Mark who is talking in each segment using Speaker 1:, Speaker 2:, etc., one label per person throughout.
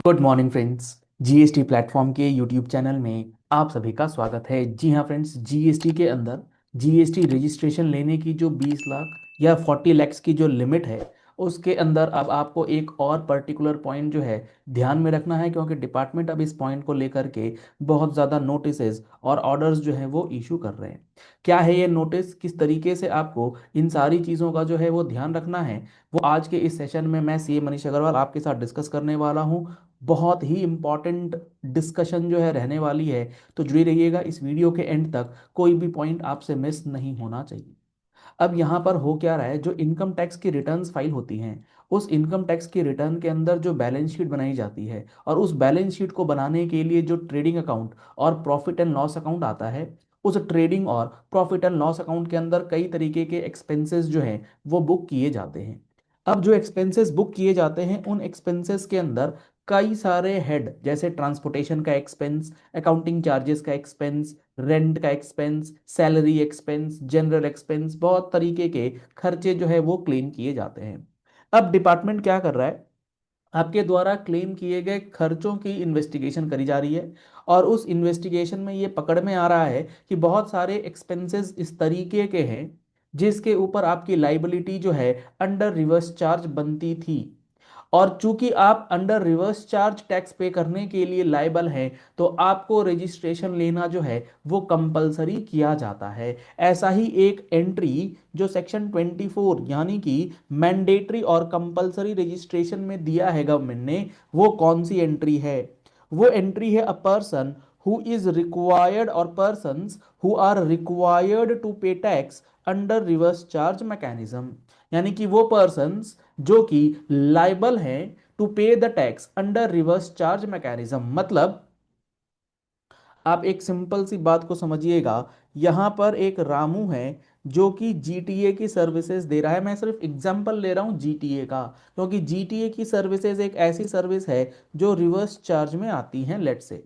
Speaker 1: Good morning friends. GST platform के YouTube channel में आप सभी का स्वागत है। जी हाँ फ्रेंड्स, जीएसटी के अंदर जीएसटी रजिस्ट्रेशन लेने की जो 20 लाख या 40 लैक्स की जो लिमिट है, उसके अंदर अब आपको एक और पर्टिकुलर पॉइंट जो है ध्यान में रखना है, क्योंकि डिपार्टमेंट अब इस पॉइंट को लेकर के बहुत ज़्यादा नोटिसेस और ऑर्डर्स जो है वो इशू कर रहे हैं। क्या है ये नोटिस, किस तरीके से आपको इन सारी चीज़ों का जो है वो ध्यान रखना है, वो आज के इस सेशन में मैं सीए मनीष अग्रवाल आपके साथ डिस्कस करने वाला हूँ। बहुत ही इंपॉर्टेंट डिस्कशन जो है रहने वाली है, तो जुड़े रहिएगा इस वीडियो के एंड तक। कोई भी पॉइंट आपसे मिस नहीं होना चाहिए। अब यहाँ पर हो क्या रहा है, जो इनकम टैक्स की रिटर्न्स फाइल होती हैं, उस इनकम टैक्स की रिटर्न के अंदर जो बैलेंस शीट बनाई जाती है, और उस बैलेंस शीट को बनाने के लिए जो ट्रेडिंग अकाउंट और प्रॉफिट एंड लॉस अकाउंट आता है, उस ट्रेडिंग और प्रॉफिट एंड लॉस अकाउंट के अंदर कई तरीके के एक्सपेंसेस जो हैं वो बुक किए जाते हैं। अब जो एक्सपेंसेस बुक किए जाते हैं, उन एक्सपेंसेस के अंदर कई सारे हेड, जैसे ट्रांसपोर्टेशन का एक्सपेंस, अकाउंटिंग चार्जेस का एक्सपेंस, रेंट का expense, salary expense, general expense, बहुत तरीके के खर्चे जो है वो क्लेम किए जाते हैं। अब डिपार्टमेंट क्या कर रहा है, आपके द्वारा क्लेम किए गए खर्चों की इन्वेस्टिगेशन करी जा रही है, और उस इन्वेस्टिगेशन में ये पकड़ में आ रहा है कि बहुत सारे एक्सपेंसेस इस तरीके के हैं जिसके ऊपर आपकी लाइबिलिटी जो है अंडर रिवर्स चार्ज बनती थी। और चूंकि आप अंडर रिवर्स चार्ज टैक्स पे करने के लिए लायबल हैं, तो आपको रजिस्ट्रेशन लेना जो है वो कंपलसरी किया जाता है। ऐसा ही एक एंट्री जो सेक्शन 24 यानी कि मैंडेटरी और कंपलसरी रजिस्ट्रेशन में दिया है गवर्नमेंट ने, वो कौन सी एंट्री है? वो एंट्री है, a person who is required और persons who are required to pay tax under reverse charge mechanism. यानी कि वो पर्सन्स जो कि लाइबल हैं टू पे the tax under reverse charge mechanism. मतलब आप एक सिंपल सी बात को समझिएगा, यहां पर एक रामू है जो कि जीटीए की सर्विसेज दे रहा है। मैं सिर्फ एग्जांपल ले रहा हूं जीटीए का, क्योंकि जीटीए की सर्विसेज एक ऐसी सर्विस है जो रिवर्स चार्ज में आती है, लेट से।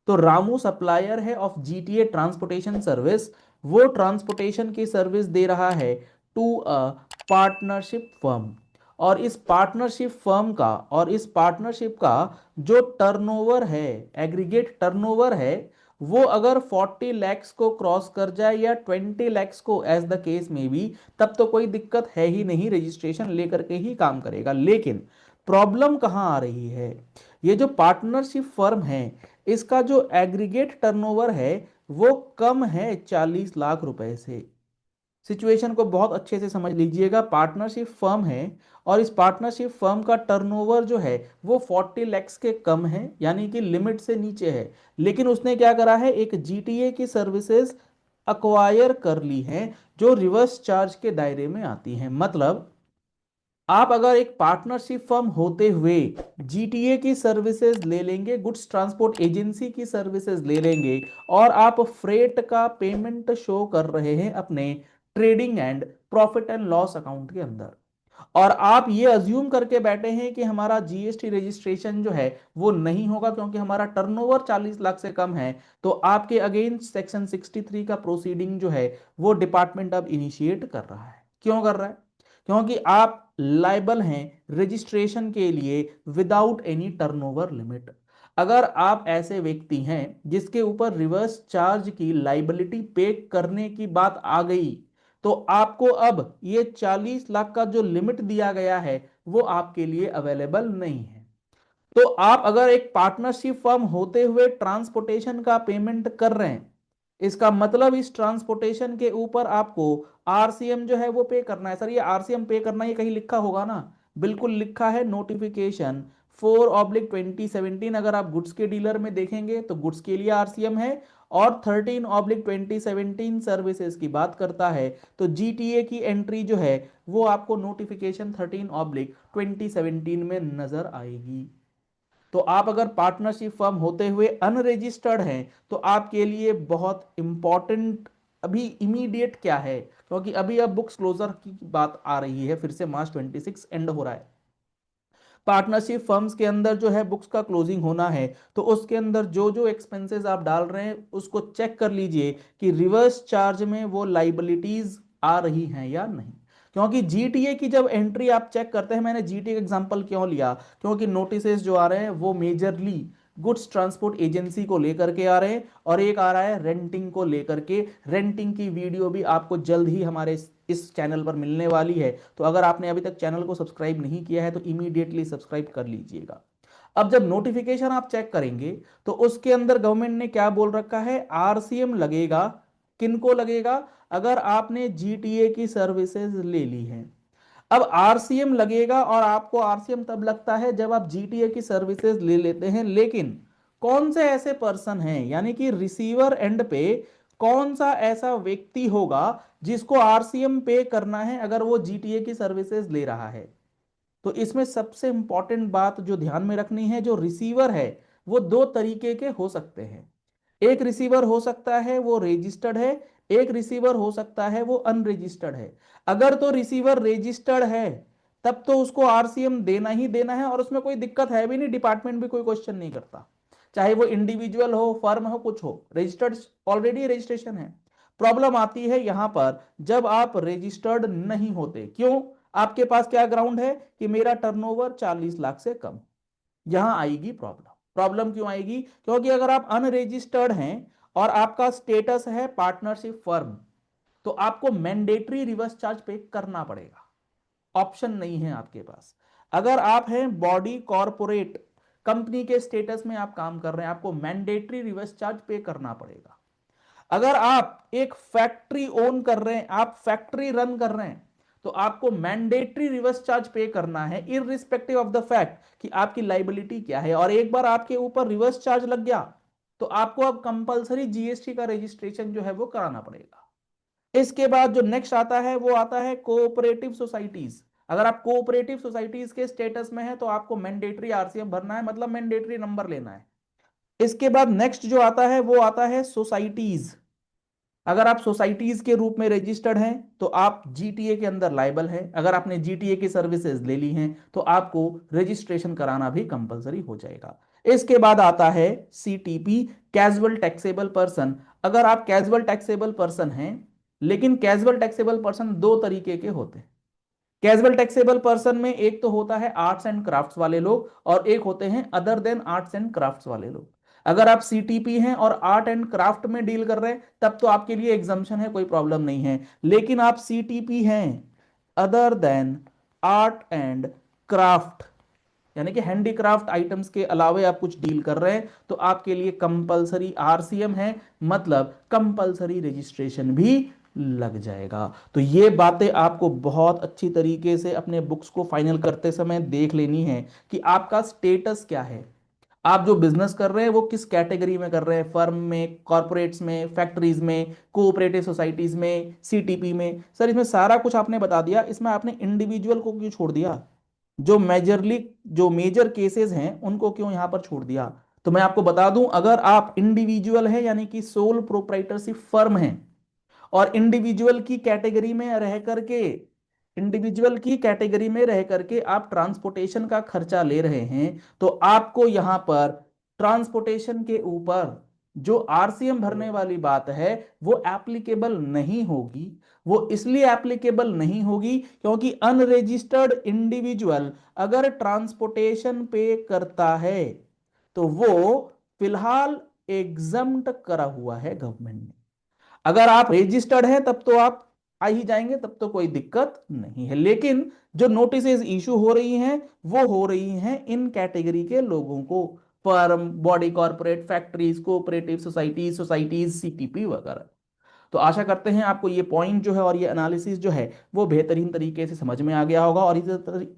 Speaker 1: तो रामू सप्लायर है ऑफ जीटीए ट्रांसपोर्टेशन सर्विस। वो ट्रांसपोर्टेशन की सर्विस दे रहा है टू अ पार्टनरशिप फर्म। और इस पार्टनरशिप का जो टर्नओवर है, एग्रीगेट टर्नओवर है, वो अगर 40 लैक्स को क्रॉस कर जाए या 20 लैक्स को, एज द केस में भी, तब तो कोई दिक्कत है ही नहीं, रजिस्ट्रेशन लेकर के ही काम करेगा। लेकिन प्रॉब्लम कहां आ रही है, ये जो पार्टनरशिप फर्म है, इसका जो एग्रीगेट टर्नओवर है वो कम है 40 लाख रुपए से। सिचुएशन को बहुत अच्छे से समझ लीजिएगा, पार्टनरशिप फर्म है और इस पार्टनरशिप फर्म का टर्नओवर जो है वो 40 लैक्स के कम है, यानी कि लिमिट से नीचे है। लेकिन उसने क्या करा है, एक जीटीए की सर्विसेज अक्वायर कर ली है जो रिवर्स चार्ज के दायरे में आती है। मतलब आप अगर एक पार्टनरशिप फर्म होते हुए जीटीए की सर्विसेज ले लेंगे, गुड्स ट्रांसपोर्ट एजेंसी की सर्विसेज ले लेंगे, और आप फ्रेट का पेमेंट शो कर रहे हैं अपने trading and profit and loss account के अंदर, और आप ये अज्यूम करके बैठे हैं कि हमारा जीएसटी रजिस्ट्रेशन जो है वो नहीं होगा क्योंकि हमारा टर्नओवर 40 लाख से कम है, तो आपके अगेंस्ट सेक्शन 63 का प्रोसीडिंग जो है वो डिपार्टमेंट अब इनिशिएट कर रहा है। क्यों कर रहा है? क्योंकि आप लाइबल हैं रजिस्ट्रेशन के लिए विदाउट एनी टर्नओवर लिमिट। अगर आप ऐसे व्यक्ति हैं जिसके ऊपर रिवर्स चार्ज की लाइबिलिटी पे करने की बात आ गई, तो आपको अब ये 40 लाख का जो लिमिट दिया गया है वो आपके लिए अवेलेबल नहीं है। तो आप अगर एक पार्टनरशिप फर्म होते हुए ट्रांसपोर्टेशन का पेमेंट कर रहे हैं, इसका मतलब इस ट्रांसपोर्टेशन के ऊपर आपको आरसीएम जो है वो पे करना है। सर ये आरसीएम पे करना, ये कहीं लिखा होगा ना? बिल्कुल लिखा है, नोटिफिकेशन 4/2017। अगर आप गुड्स के डीलर में देखेंगे तो गुड्स के लिए आरसीएम है, और 13/2017 सर्विसेज की बात करता है, तो जीटीए की एंट्री जो है वो आपको नोटिफिकेशन 13/2017 में नजर आएगी। तो आप अगर पार्टनरशिप फर्म होते हुए अनरजिस्टर्ड हैं, तो आपके लिए बहुत इंपॉर्टेंट अभी इमीडिएट क्या है, क्योंकि अभी अब बुक्स क्लोजर की बात आ रही है, फिर से मार्च 26 एंड हो रहा है। पार्टनरशिप फर्म्स के अंदर जो है बुक्स का क्लोजिंग होना है, तो उसके अंदर जो जो एक्सपेंसेस आप डाल रहे हैं उसको चेक कर लीजिए कि रिवर्स चार्ज में वो लाइबिलिटीज आ रही हैं या नहीं। क्योंकि जीटीए की जब एंट्री आप चेक करते हैं, मैंने जीटीए का एग्जांपल क्यों लिया, क्योंकि नोटिसेस जो आ रहे हैं वो मेजरली गुड्स ट्रांसपोर्ट एजेंसी को लेकर के आ रहे हैं, और एक आ रहा है रेंटिंग को लेकर के। रेंटिंग की वीडियो भी आपको जल्द ही हमारे इस चैनल पर मिलने वाली है, तो अगर आपने अभी तक चैनल को सब्सक्राइब नहीं किया है तो इमीडिएटली सब्सक्राइब कर लीजिएगा। अब जब नोटिफिकेशन आप चेक करेंगे तो उसके अंदर गवर्नमेंट ने क्या बोल रखा है, आरसीएम लगेगा। किनको लगेगा? अगर आपने जीटीए की सर्विसेज ले ली है। अब आरसीएम लगेगा, और आपको आरसीएम तब लगता है जब आप जीटीए की सर्विसेज ले लेते हैं, लेकिन कौन से ऐसे पर्सन हैं, यानी कि रिसीवर एंड पे कौन सा ऐसा व्यक्ति होगा जिसको आरसीएम पे करना है अगर वो जीटीए की सर्विसेज ले रहा है। तो इसमें सबसे इंपॉर्टेंट बात जो ध्यान में रखनी है, जो रिसीवर है वो दो तरीके के हो सकते हैं। एक रिसीवर हो सकता है वो रजिस्टर्ड है, एक रिसीवर हो सकता है वो अनरजिस्टर्ड है। अगर तो रिसीवर रजिस्टर्ड है तब तो उसको आरसीएम देना ही देना है, और उसमें कोई दिक्कत है भी नहीं, डिपार्टमेंट भी कोई क्वेश्चन नहीं करता, चाहे वो इंडिविजुअल हो, फर्म हो, कुछ हो, रजिस्टर्ड ऑलरेडी रजिस्ट्रेशन है। प्रॉब्लम आती है यहां पर जब आप रजिस्टर्ड नहीं होते। क्यों? आपके पास क्या ग्राउंड है कि मेरा टर्नओवर 40 लाख से कम, यहां आएगी प्रॉब्लम। प्रॉब्लम क्यों आएगी? क्योंकि अगर आप अनरजिस्टर्ड हैं और आपका स्टेटस है पार्टनरशिप फर्म, तो आपको मैंडेटरी रिवर्स चार्ज पे करना पड़ेगा, ऑप्शन नहीं है आपके पास। अगर आप हैं बॉडी कॉरपोरेट, कंपनी के स्टेटस में आप काम कर रहे हैं, आपको मैंडेटरी रिवर्स चार्ज पे करना पड़ेगा। अगर आप एक फैक्ट्री ओन कर रहे हैं, आप फैक्ट्री रन कर रहे हैं, तो आपको मैंडेटरी रिवर्स चार्ज पे करना है, इररिस्पेक्टिव ऑफ द फैक्ट कि आपकी लाइबिलिटी क्या है। और एक बार आपके ऊपर रिवर्स चार्ज लग गया तो आपको अब कंपलसरी जीएसटी का रजिस्ट्रेशन जो है वो कराना पड़ेगा। इसके बाद जो नेक्स्ट आता है वो आता है कोऑपरेटिव सोसाइटीज। अगर आप कोऑपरेटिव सोसाइटीज के स्टेटस में है तो आपको मैंडेटरी आरसीएम भरना है, मतलब मैंडेटरी नंबर लेना है। इसके बाद नेक्स्ट जो आता है वो आता है सोसाइटीज। अगर आप सोसाइटीज के रूप में रजिस्टर्ड हैं तो आप जीटीए के अंदर लायबल हैं। अगर आपने जीटीए की सर्विसेज ले ली हैं तो आपको रजिस्ट्रेशन कराना भी कंपलसरी हो जाएगा। इसके बाद आता है सीटीपी, कैजुअल टैक्सेबल पर्सन। अगर आप कैजुअल टैक्सेबल पर्सन हैं, लेकिन कैजुअल टैक्सेबल पर्सन दो तरीके के होते हैं। कैजुअल टैक्सेबल पर्सन में एक तो होता है आर्ट्स एंड क्राफ्ट्स वाले लोग, और एक होते हैं other than arts and crafts वाले लोग। अगर आप सीटीपी हैं और आर्ट एंड क्राफ्ट में डील कर रहे हैं तब तो आपके लिए एग्जाम्पशन है, कोई प्रॉब्लम नहीं है। लेकिन आप सीटीपी हैं other than art and craft, यानी कि हैंडीक्राफ्ट आइटम्स के अलावे आप कुछ डील कर रहे हैं, तो आपके लिए कंपलसरी आरसीएम है, मतलब कंपलसरी रजिस्ट्रेशन भी लग जाएगा। तो ये बातें आपको बहुत अच्छी तरीके से अपने बुक्स को फाइनल करते समय देख लेनी है कि आपका स्टेटस क्या है। आप जो बिजनेस कर रहे हैं वो किस कैटेगरी में कर रहे हैं, फर्म में, कॉर्पोरेट्स में, फैक्ट्रीज में, कोऑपरेटिव सोसाइटीज में, सीटीपी में। सर इसमें सारा कुछ आपने बता दिया, इसमें आपने इंडिविजुअल को क्यों छोड़ दिया? जो मेजरली जो मेजर केसेस हैं उनको क्यों यहां पर छोड़ दिया? तो मैं आपको बता दूं, अगर आप इंडिविजुअल है यानी कि सोल प्रोप्राइटरशिप फर्म है, और इंडिविजुअल की कैटेगरी में रह करके आप ट्रांसपोर्टेशन का खर्चा ले रहे हैं, तो आपको यहां पर ट्रांसपोर्टेशन के ऊपर जो आरसीएम भरने वाली बात है वो एप्लीकेबल नहीं होगी। वो इसलिए एप्लीकेबल नहीं होगी क्योंकि अनरजिस्टर्ड इंडिविजुअल अगर ट्रांसपोर्टेशन पे करता है तो वो फिलहाल एग्जम्प्ट करा हुआ है गवर्नमेंट ने। अगर आप रजिस्टर्ड हैं तब तो आप आ ही जाएंगे, तब तो कोई दिक्कत नहीं है। लेकिन जो नोटिसेज इशू हो रही हैं वो हो रही हैं इन कैटेगरी के लोगों को, firm, body corporate, factories, cooperative societies, CTP वगैरह। तो आशा करते हैं आपको ये पॉइंट जो है और ये एनालिसिस जो है वो बेहतरीन तरीके से समझ में आ गया होगा। और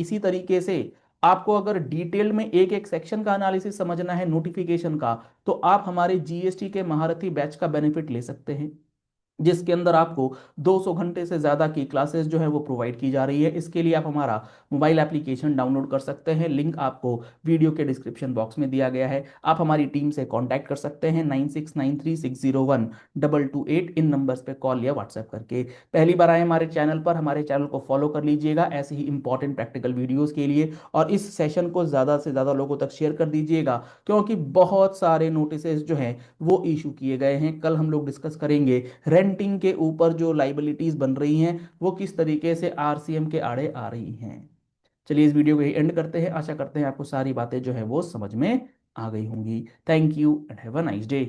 Speaker 1: इसी तरीके से आपको अगर डिटेल में एक एक सेक्शन का एनालिसिस समझना है नोटिफिकेशन का, तो आप हमारे जीएसटी के महारथी बैच का बेनिफिट ले सकते हैं, जिसके अंदर आपको 200 घंटे से ज़्यादा की क्लासेस जो है वो प्रोवाइड की जा रही है। इसके लिए आप हमारा मोबाइल एप्लीकेशन डाउनलोड कर सकते हैं, लिंक आपको वीडियो के डिस्क्रिप्शन बॉक्स में दिया गया है। आप हमारी टीम से कांटेक्ट कर सकते हैं 9693601228 इन नंबर्स पे कॉल या व्हाट्सएप करके। पहली बार आए हमारे चैनल पर, हमारे चैनल को फॉलो कर लीजिएगा ऐसे ही इंपॉर्टेंट प्रैक्टिकल वीडियोज़ के लिए, और इस सेशन को ज़्यादा से ज़्यादा लोगों तक शेयर कर दीजिएगा, क्योंकि बहुत सारे नोटिस जो हैं वो इशू किए गए हैं। कल हम लोग डिस्कस करेंगे रेंट रेंटिंग के ऊपर जो लाइबिलिटीज बन रही हैं वो किस तरीके से आरसीएम के आड़े आ रही हैं। चलिए इस वीडियो को यही एंड करते हैं। आशा करते हैं आपको सारी बातें जो है वो समझ में आ गई होंगी। Thank you and have a nice day.